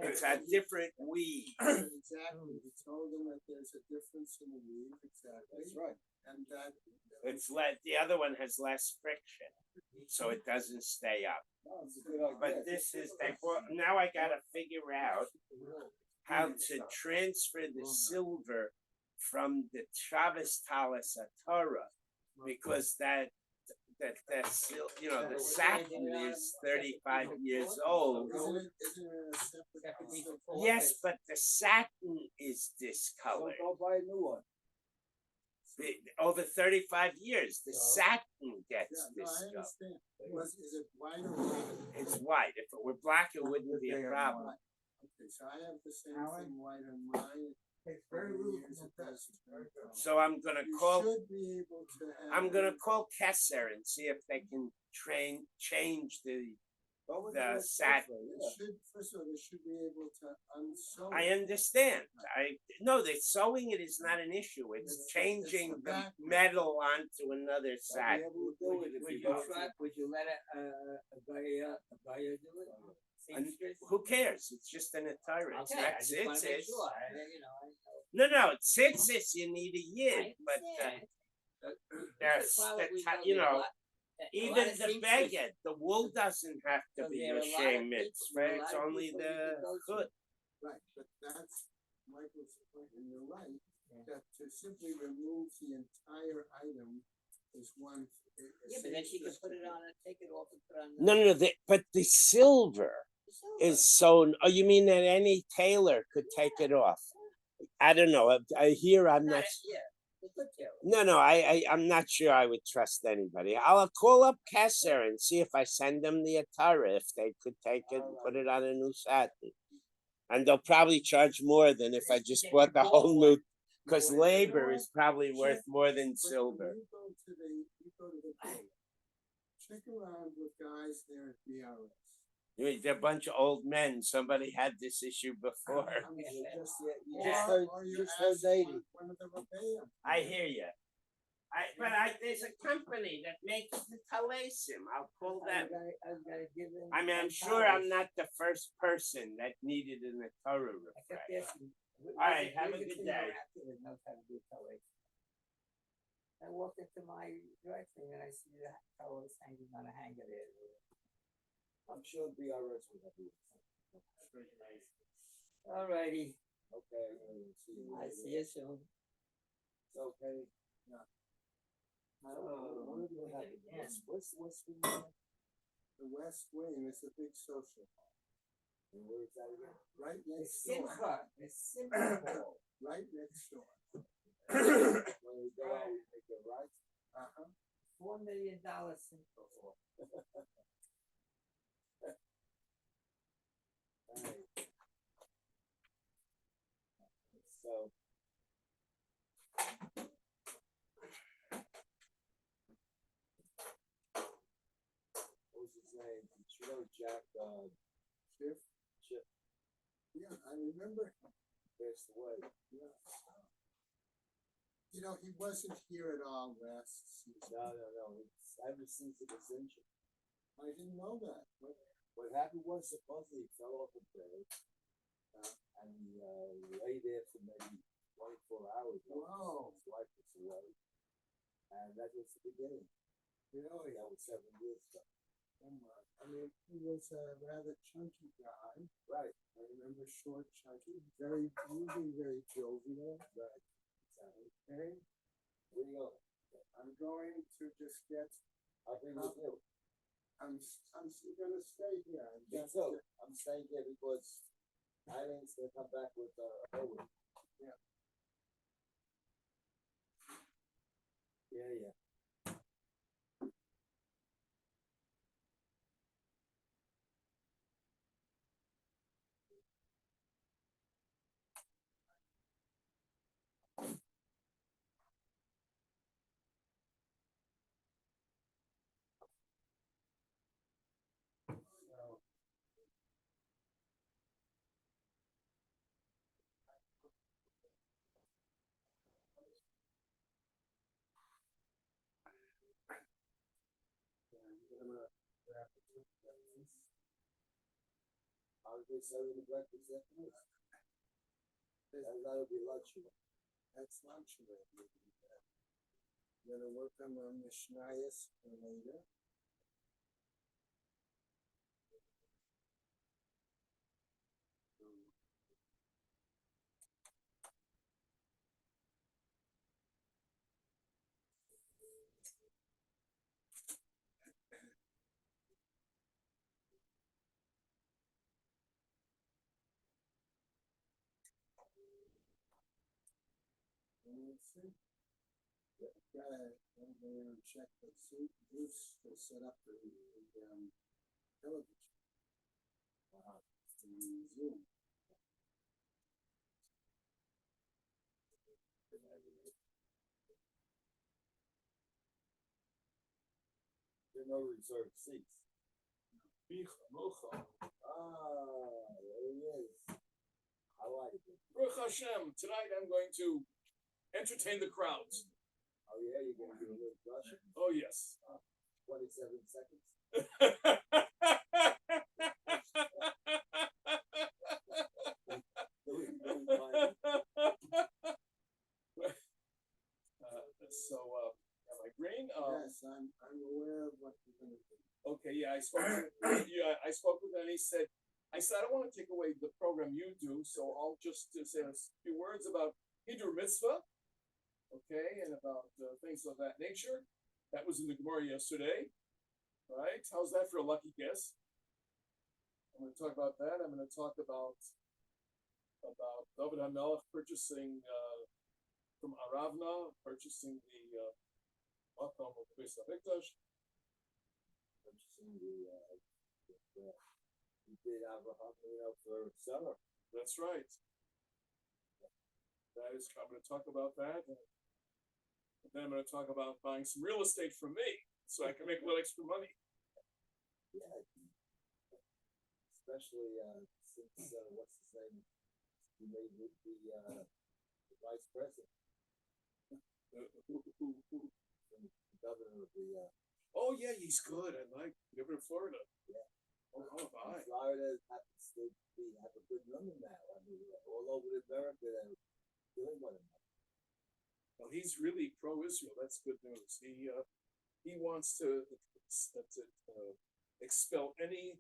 It's a different weave. Exactly, we told them that there's a difference in the weave, exactly. That's right. And that. It's the other one has less friction, so it doesn't stay up. No, it's a good idea. But this is now I gotta figure out how to transfer the silver from the Shabbos Talis Torah, because the satin is 35 years old. Isn't it a separate? Yes, but the satin is So discolored. go buy a new one. Over 35 years, the satin gets Yeah, no, I discolored. understand. Is it white or red? It's white. If it were black, it wouldn't be a problem. Okay, so I have the same thing white on mine. Takes very little. Years it does. So I'm gonna You call. should be able to have. I'm gonna call Kesser and see if they can change the satin. They should, first of all, they should be able to unsew. I understand. The sewing it is not an issue. It's changing the metal onto another satin. Would you let a guy do it? And who cares? It's just an attire. Okay, I just wanna make It's sure, you know. no. Tzitzis you need a year, but even the beged, the wool doesn't have to be a shame mitzvah. It's only the good. Right, but that's Michael's point, and you're right, that to simply remove the entire item is one. Yeah, but then she can put it on and take it off and put on. No. But the silver is so. Oh, you mean that any tailor could take it off? I don't know. I hear I'm not. Yeah, the good tailor. No. I'm not sure I would trust anybody. I'll call up Kesser and see if I send them the attire, if they could take it and put it on a new satin. And they'll probably charge more than if I just bought the whole new, because labor is probably worth more than silver. When you go to the bank, check around with guys there at BRS. You mean, they're a bunch of old men. Somebody had this issue before. You just heard 80. One of the Rebbeim. I hear you. But there's a company that makes the talasim. I'll call them. I mean, I'm sure I'm not the first person that needed an Torah refresh. All right, have a good day. I walked into my dry cleaner and I see the towels hanging on a hanger there. I'm sure BRS will have you. Alrighty, Okay. I see you soon. It's okay. What do we have? Yes. What's The West Wing is a big social hall, and where is that again? right It's next door, Simcha, it's Simcha. right next door. When we go out, we take a right. Uh-huh. $4 million Simcha. Alright. So name? You know Jack, Schiff. Chip Yeah, I remember. passed away. Yeah. You know, he wasn't here at all last season. No. It's ever since it was injured. I didn't know that. What happened was supposedly he fell off a bed, and he lay there for maybe 24 hours. Wow. His wife was away. And that was the beginning. Really? That was 7 years ago. I mean, he was a rather chunky guy. Right. I remember short, chunky, very, usually very jovial. Right. Okay, Where you going? I'm going to just get. I'll be with you. I'm still gonna stay here. Me too. I'm staying here because Eileen's gonna come back with Owen. Yeah. Yeah. How did they serve you the breakfast afterwards? That'll be lunch. That's lunch already. I'm gonna work on my Mishnayos for later. See? I'm going to check the suit. Bruce to set up the television. The Zoom. There are no reserved seats. There he is. I like it. Baruch Hashem, tonight I'm going to entertain the crowds. Oh yeah, you're gonna do a little Russian. Oh, yes. 27 seconds. Am I green? Yes, I'm aware of what you're gonna do. Okay, yeah, I spoke. I spoke with him, and I said I don't want to take away the program you do, so I'll just say a few words about Hiddur Mitzvah, okay, and about things of that nature. That was in the Gemara yesterday, right? How's that for a lucky guess? I'm going to talk about that. I'm going to talk about David HaMelech purchasing from Aravna, purchasing the Makom of the Beis HaMikdash. Purchasing he did Abraham, for summer. That's right. I'm going to talk about that. And then I'm going to talk about buying some real estate from me so I can make a little extra money. Yeah. Especially since what's his name? He made the vice president. The governor of the Oh yeah, he's good. I like living in Florida. Yeah. Oh, I. Florida happens to have a good number now. I mean, all over America they're doing one another. Well, he's really pro-Israel. That's good news. He wants to expel any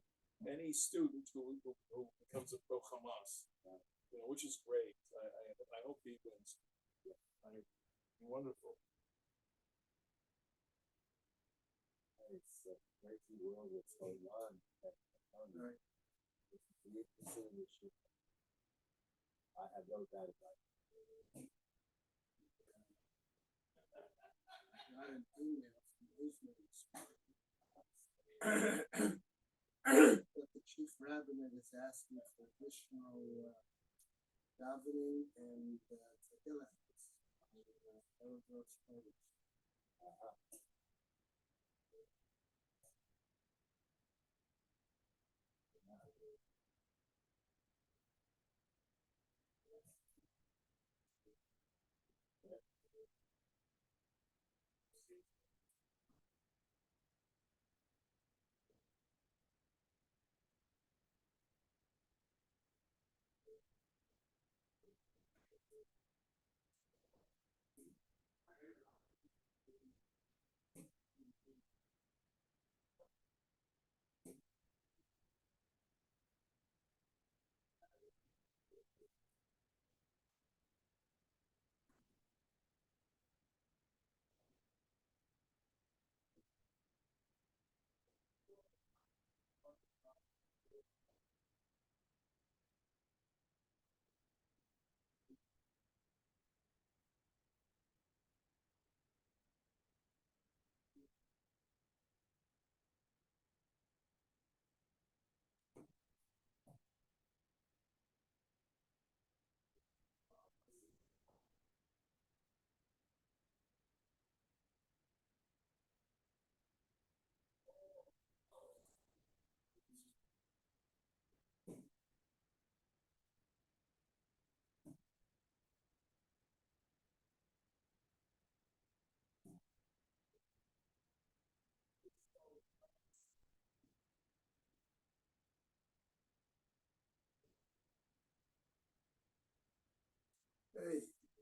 student who becomes a pro-Hamas, which is great. I hope he wins. Wonderful. It's a crazy world what's going on. Right. It's a big issue. I have no doubt about it. Got an email from Israel. That the chief rabbinate is asking for additional davening and tehillah.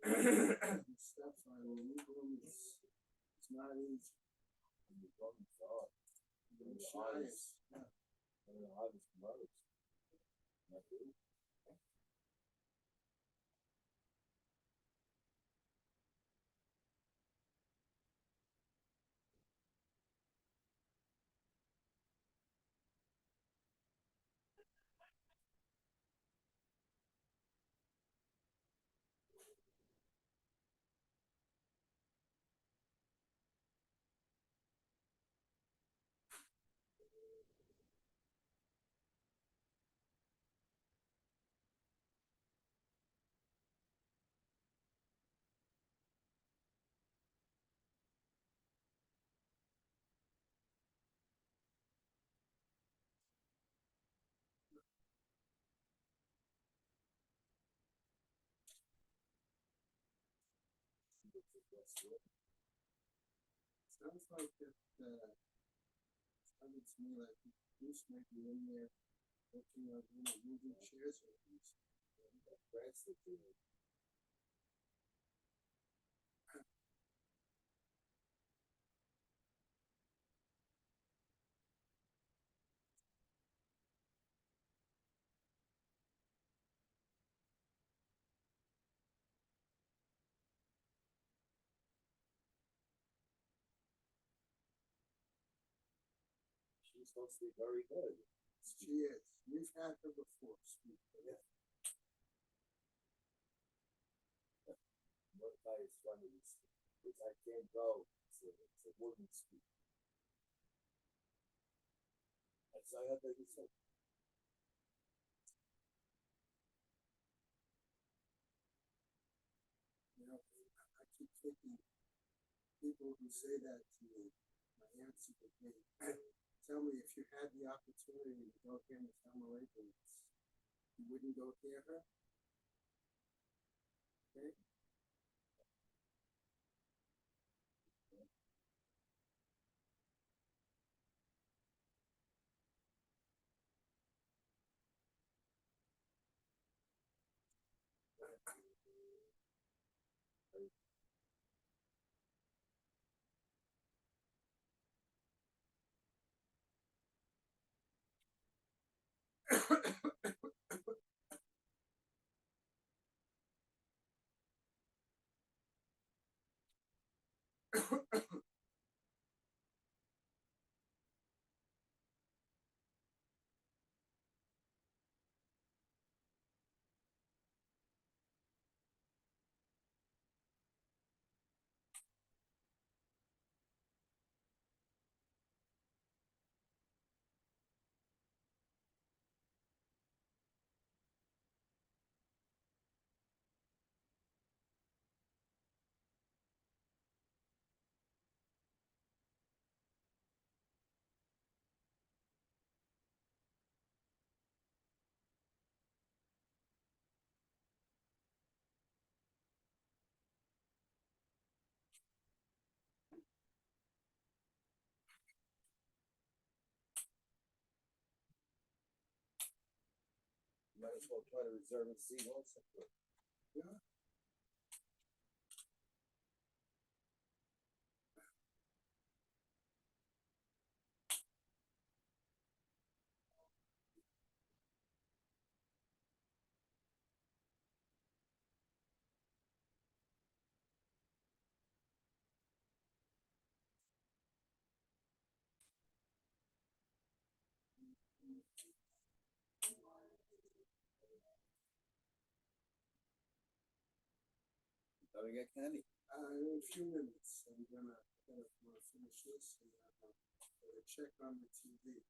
Stuff on legal is, it's not easy. The shyest, yeah. Sounds like it, sounded to me like Bruce might be in there working on, moving chairs or things. That's the thing. She's supposed to be very good. She is. We've had her before. Speak. Yeah. One guy is funny. It's I can't go. It's a woman speak. That's all I have to say. I keep thinking people who say that to me, my answer would be, tell me if you had the opportunity to go hear Michelle Reagan's, you wouldn't go hear her? Okay? Might as well try to reserve a seat also. Yeah. Gotta get candy. In a few minutes, I'm gonna finish this and check on the TV.